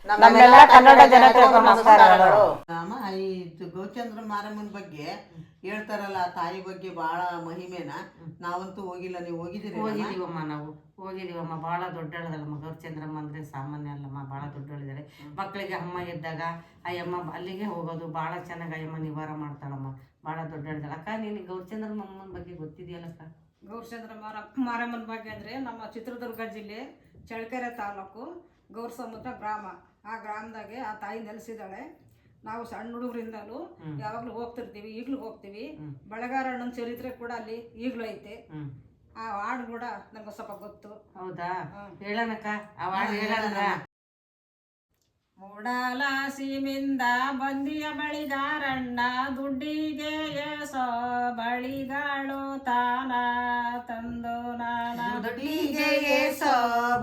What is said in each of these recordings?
ನಮ್ಮೆಲ್ಲ ಕನ್ನಡ ಜನತೆಗೂ ನಮಸ್ಕಾರಗಳು. ಈ ಗೌಚಂದ್ರ ಮಾರಮ್ಮನ ಬಗ್ಗೆ ಹೇಳ್ತಾರಲ್ಲ, ತಾಯಿ ಬಗ್ಗೆ ಬಹಳ ಮಹಿಮೆನ. ನಾವಂತೂ ಹೋಗಿಲ್ಲ, ನೀವು ಹೋಗಿದ್ದೀರಿ? ಹೋಗಿದ್ದೀವಮ್ಮ, ನಾವು ಹೋಗಿದ್ದೀವಮ್ಮ. ಭಾಳ ದೊಡ್ಡಳದಲ್ಲಮ್ಮ ಗೌರಿಚಂದ್ರಮ್ಮ ಅಂದರೆ ಸಾಮಾನ್ಯ ಅಲ್ಲಮ್ಮ, ಭಾಳ ದೊಡ್ಡಳಿದ್ದಾಳೆ. ಮಕ್ಕಳಿಗೆ ಅಮ್ಮ ಇದ್ದಾಗ ಅಯ್ಯಮ್ಮ ಅಲ್ಲಿಗೆ ಹೋಗೋದು, ಭಾಳ ಚೆನ್ನಾಗಿ ಅಯ್ಯಮ್ಮ ನಿವಾರ ಮಾಡ್ತಾಳಮ್ಮ, ಭಾಳ ದೊಡ್ಡಳಿದ್ದಾಳೆ. ಅಕ್ಕ ನೀನು ಗೌರಿಚಂದ್ರಮ್ಮನ ಬಗ್ಗೆ ಗೊತ್ತಿದೆಯಲ್ಲಕ್ಕ? ಗೌರಿಚಂದ್ರ ಮಾರಮ್ಮನ ಬಗ್ಗೆ ಅಂದರೆ ನಮ್ಮ ಚಿತ್ರದುರ್ಗ ಜಿಲ್ಲೆ ಚಳ್ಳಕೆರೆ ತಾಲೂಕು ಗೌರಸಮುದ್ರ ಗ್ರಾಮ. ಆ ಗ್ರಾಮದಾಗೆ ಆ ತಾಯಿ ನೆಲೆಸಿದಾಳೆ. ನಾವು ಸಣ್ಣ ಹುಡುಗರಿಂದಲೂ ಯಾವಾಗಲೂ ಹೋಗ್ತಿರ್ತೀವಿ, ಈಗಲೂ ಹೋಗ್ತೀವಿ. ಬೆಳಗಾರಣ್ಣನ ಚರಿತ್ರೆ ಕೂಡ ಅಲ್ಲಿ ಈಗಲೂ ಐತೆ. ಆ ಹಾಡು ಕೂಡ ನಮ್ಗೆ ಸ್ವಲ್ಪ ಗೊತ್ತು. ಹೌದಾ, ಹೇಳನಕ್ಕ ಆ ಹಾಡು ಹೇಳಂದ್ರ. ಮೂಡಲ ಸೀಮಿಂದ ಬಂದಿಯ ಬಳಿಗಾರಣ್ಣ, ದುಡ್ಡಿಗೆ ಏಸೋ ಬಳಿಗಾಳು ತಾನ ತಂದು ನಾನ. ದುಡ್ಡಿಗೆ ಏಸೋ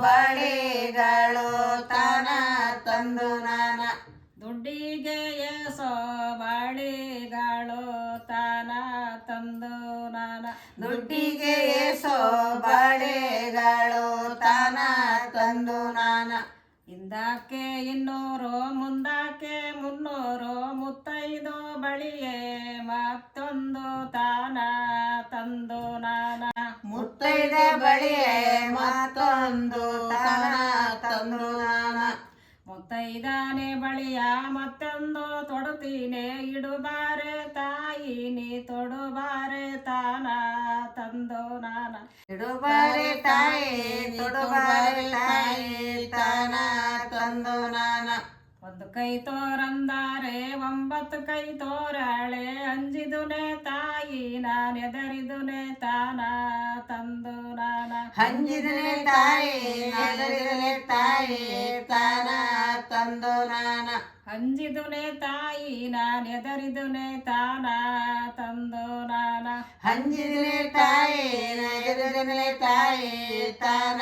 ಬಳೆಗಳು ತಾನ ತಂದು ನಾನ. ದುಡ್ಡಿಗೆ ಏಸೋ ಬಳಿಗಾಳು ತಾನ ತಂದು ನಾನ. ದುಡ್ಡಿಗೆ ಏಸೋ ಬಳೆಗಳು ತಾನ ತಂದು ನಾನ. ಹಿಂದಕ್ಕೆ 200 ಮುಂದಕ್ಕೆ 300 ಮುತ್ತೈದು ಬಳಿಯೇ ಮತ್ತೊಂದು ತಾನ ತಂದು ನಾನ. ಮುತ್ತೈದ ಬಳಿಯೇ ಮತ್ತೊಂದು ತಾನ ತಂದು ನಾನ. ಮುತ್ತೈದಾನೆ ಬಳಿಯ ಮತ್ತೊಂದು ತೊಡುತ್ತೀನಿ, ಇಡುಬಾರೆ ತಾಯಿ ನೀ ತೊಡುಬಾರೆ ತಾನ ತಂದು ನಾನ. ಇಡುಬಾರೆ ತಾಯಿ ತೊಡುಬಾರೆ ತಾಯಿ ತಾನ ತಂದು ನಾನ. ಒಂದು ಕೈ ತೋರಂದಾರೆ 9 ಕೈ ತೋರಾಳೆ, ಅಂಜಿದುನೆ ತಾಯಿ ನಾನೆದರಿದುನೆ ತಾನ ತಂದು ನಾನ. ಹಂಜಿದನೆ ತಾಯಿ ನೆದರಿದನೆ ತಾಯಿ ತಾನ ತಂದು ನಾನ. ಅಂಜಿದುನೆ ತಾಯಿ ನಾನೆದರಿದುನೆ ತಾನ ತಂದು ನಾನ. ಹಂಜಿದನೆ ತಾಯಿ ನೆದರಿದನೆ ತಾಯಿ ತಾನ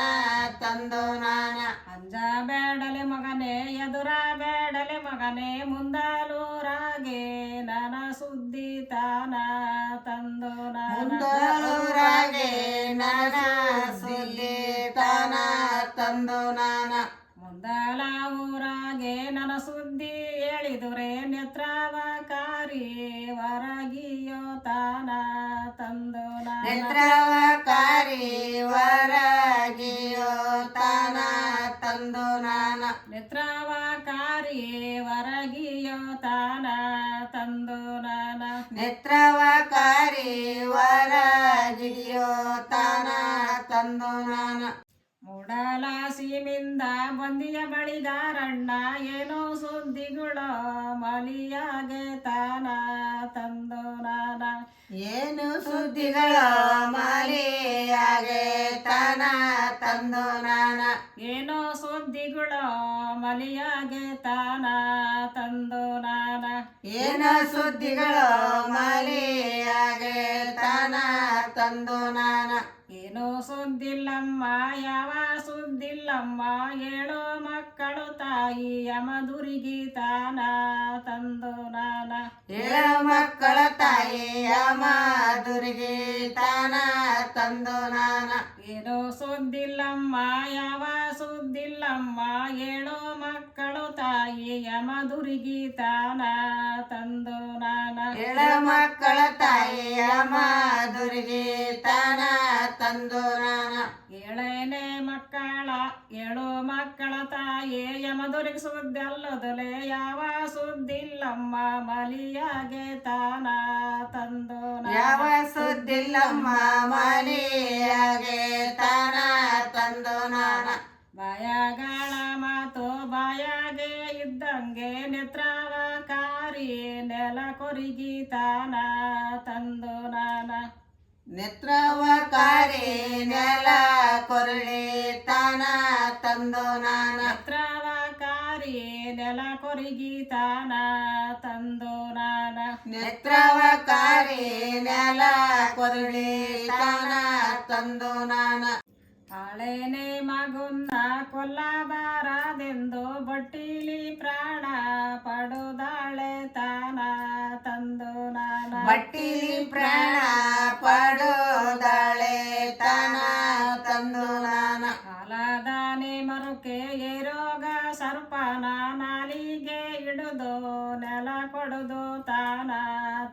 ತಂದು ನಾನ. ಅಂಜ ಬೇಡಲೆ ಮಗನೇ ಎದುರ ಬೇಡಲೆ ಮಗನೇ, ಮುಂದಾಲೂರಾಗೆ ನನ್ನ ಸುದ್ದಿ ತಾನ ತಂದು ನಾನ. ಮುಂದೂರಾಗೆ ನನ್ನ ಸುದ್ದಿ ತಾನ ತಂದು ನಾನ. ಮುಂದಲ ಊರಾಗೆ ನನ್ನ ಸುದ್ದಿ ಹೇಳಿದುರೆ, ನೇತ್ರವಕಾರಿ ವರಗಿಯೋ ತಾನ ತಂದು ನಾನ. ನೇತ್ರವಕಾರಿ ವರಗಿಯೋ ತಾನ ತಂದು ನಾನ. ನೇತ್ರವಕಾರಿ ವರಗಿಯೋ ತಾನ ತಂದು ನಾನ. ನೇತ್ರವಕಾರಿ ವರಗಿಯೋ ತಾನ ತಂದು ನಾನ. ಮೂಡಲ ಸೀಮಿಂದ ಬಂದಿಯ ಬಳಿಗಾರಣ್ಣ, ಏನೋ ಸುದ್ದಿಗಳು ಮಲಿಯಾಗೆ ತಾನ ತಂದು ನಾನ. ಏನು ಸುದ್ದಿಗಳ ಮಾಲಿಯಾಗೆ ತಾನ ತಂದು ನಾನ. ಏನೋ ಸುದ್ದಿಗಳು ಮಲಿಯಾಗೆ ತಾನ ತಂದು ನಾನ. ಏನೋ ಸುದ್ದಿಗಳು ಮಾಲಿಯಾಗೆ ತಾನ ತಂದು ನಾನ. ಏನೋ ಸುದ್ದಿಲ್ಲಮ್ಮ ಯಾವ ಸುದ್ದಿಲ್ಲಮ್ಮ, ಹೇಳೋ ಮಕ್ಕಳು ತಾಯಿ ಯಮದುರ್ಗಿ ತಾನ ತಂದು ನಾನ. ಹೇಳೋ ಮಕ್ಕಳ ತಾಯಿ ಯಮದುರ್ಗಿ ತಾನ ತಂದು ನಾನ. ಏನೋ ಸುದ್ದಿಲ್ಲಮ್ಮ ಯಾವ ಸುದ್ದಿಲ್ಲಮ್ಮ, ಹೇಳೋ ಮಕ್ಕಳು ತಾಯಿ ಯಮದುರ್ಗಿ ತಾನ ತಂದು ನಾನ. ಹೇಳೋ ಮಕ್ಕಳ ತಾಯಿ ಯಮದುರ್ಗಿ ತಾನ ತಂದು ನಾನ. ಏಳೇನೆ ಮಕ್ಕಳ ಏಳು ಮಕ್ಕಳ ತಾಯಿ ಯಮದುರ್ಗಿ ಸುದ್ದಿ ಅಲ್ಲದಲೆ, ಯಾವ ಸುದ್ದಿಲ್ಲಮ್ಮ ಮಲಿಯಾಗೆ ತಾನ ತಂದು ನಾನ. ಯಾವ ಸುದ್ದಿಲ್ಲಮ್ಮ ಮಾಲಿಯಾಗೆ ತಾನ ತಂದು ನಾನ. ಬಾಯಗಳ ಮಾತು ಬಾಯಾಗೆ ಇದ್ದಂಗೆ, ನೇತ್ರವಕಾರಿ ನೆಲ ಕೊರಿಗಿ ತಾನ ತಂದು ನಾನ. ನೇತ್ರವಕಾರಿ ನೆಲ ಕೊರಳಿ ತಾನ ತಂದು ನಾನ. ನೇತ್ರವಕಾರಿ ನೆಲ ಕೊರಿಗಿ ತಾನ ತಂದು ನಾನ. ನೇತ್ರವಕಾರಿ ನೆಲ ಕೊರಳಿ ತಾನ ತಂದು ನಾನ. ಹಾಳೇನೆ ಮಗುನ್ನ ಕೊಲ್ಲಬಾರದೆಂದು ಬಟ್ಟಿಲಿ ಪ್ರಾಣ ಪಡುದಾಳೆ ತಾನ ತಂದು ನಾನ. ಬಟ್ಟಿಲಿ ಪ್ರಾಣ ಪಡುದಾಳೆ ತಾನ ತಂದು ನಾನ. ಹಾಲದಾನೆ ಮರುಕೆ ಏರೋಗ ಸರ್ಪನ ನಾಲಿಗೆ ಹಿಡಿದು ನೆಲ ಕೊಡುದು ತಾನ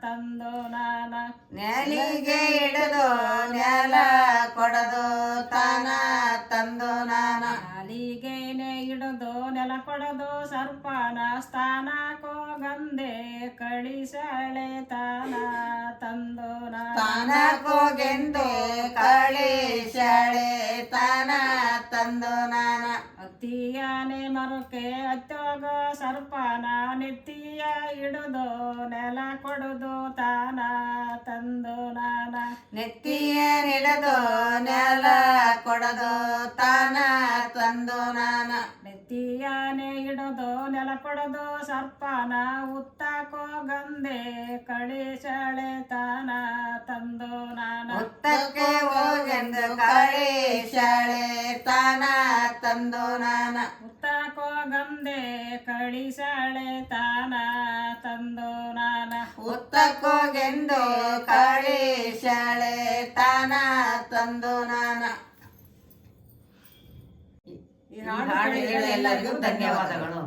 ತಂದು ನಾನ ನೆಲಿಗೆ ಹಿಡಿದು ನೆಲ ಕೊಡದು ತಾನ ತಂದು ನಾನ ನಾಲಿಗೆನೆ ಹಿಡಿದು ನೆಲ ಕೊಡದು ಸರ್ಪನ ಸ್ಥಾನಕ್ಕೋ ಗಂದೆ ಕಳಿಸಳೆ ತಾನ ತಂದು ನಾನ ತಾನಕೋಗೆಂದು ಕಳಿಸಳೆ ತಾನ ತಂದು ನಾನ ಅತ್ತಿಯಾನೆ ಮರುಕೆ ಹತ್ತೋಗೋ ಸರ್ಪನ ನೆತ್ತಿಯ ಹಿಡಿದು ನೆಲ ಕೊಡುದು ತಾನ ತಂದು ನಾನ ನೆತ್ತಿಯ ಹಿಡಿದು ನೆಲ ಕೊಡದು ತಾನ ತಂದು ನಾನ ನೆತ್ತಿಯಾನೆ ಹಿಡಿದು ನೆಲ ಕೊಡದು ಸರ್ಪನ ಉತ್ತಕೋ ಗಂದೆ ಕಳಿಸಳೆ ತಾನ ತಂದು ನಾನ ಉತ್ತಕ್ಕೆ ಹೋಗೆಂದು ಕಳಿಸಳೆ ತಾನ ತಂದು ನಾನ ಉತ್ತಕೋ ಗಂದೆ ಕಳಿಸಳೆ ತಾನ ತಂದು ನಾನ ಉತ್ತಕ್ಕೋಗೆಂದು ಕಳಿಸಳೆ ತಾನ ತಂದು ನಾನ. ಈ ಹಾಡು ಕೇಳಿದ ಎಲ್ಲರಿಗೂ ಧನ್ಯವಾದಗಳು.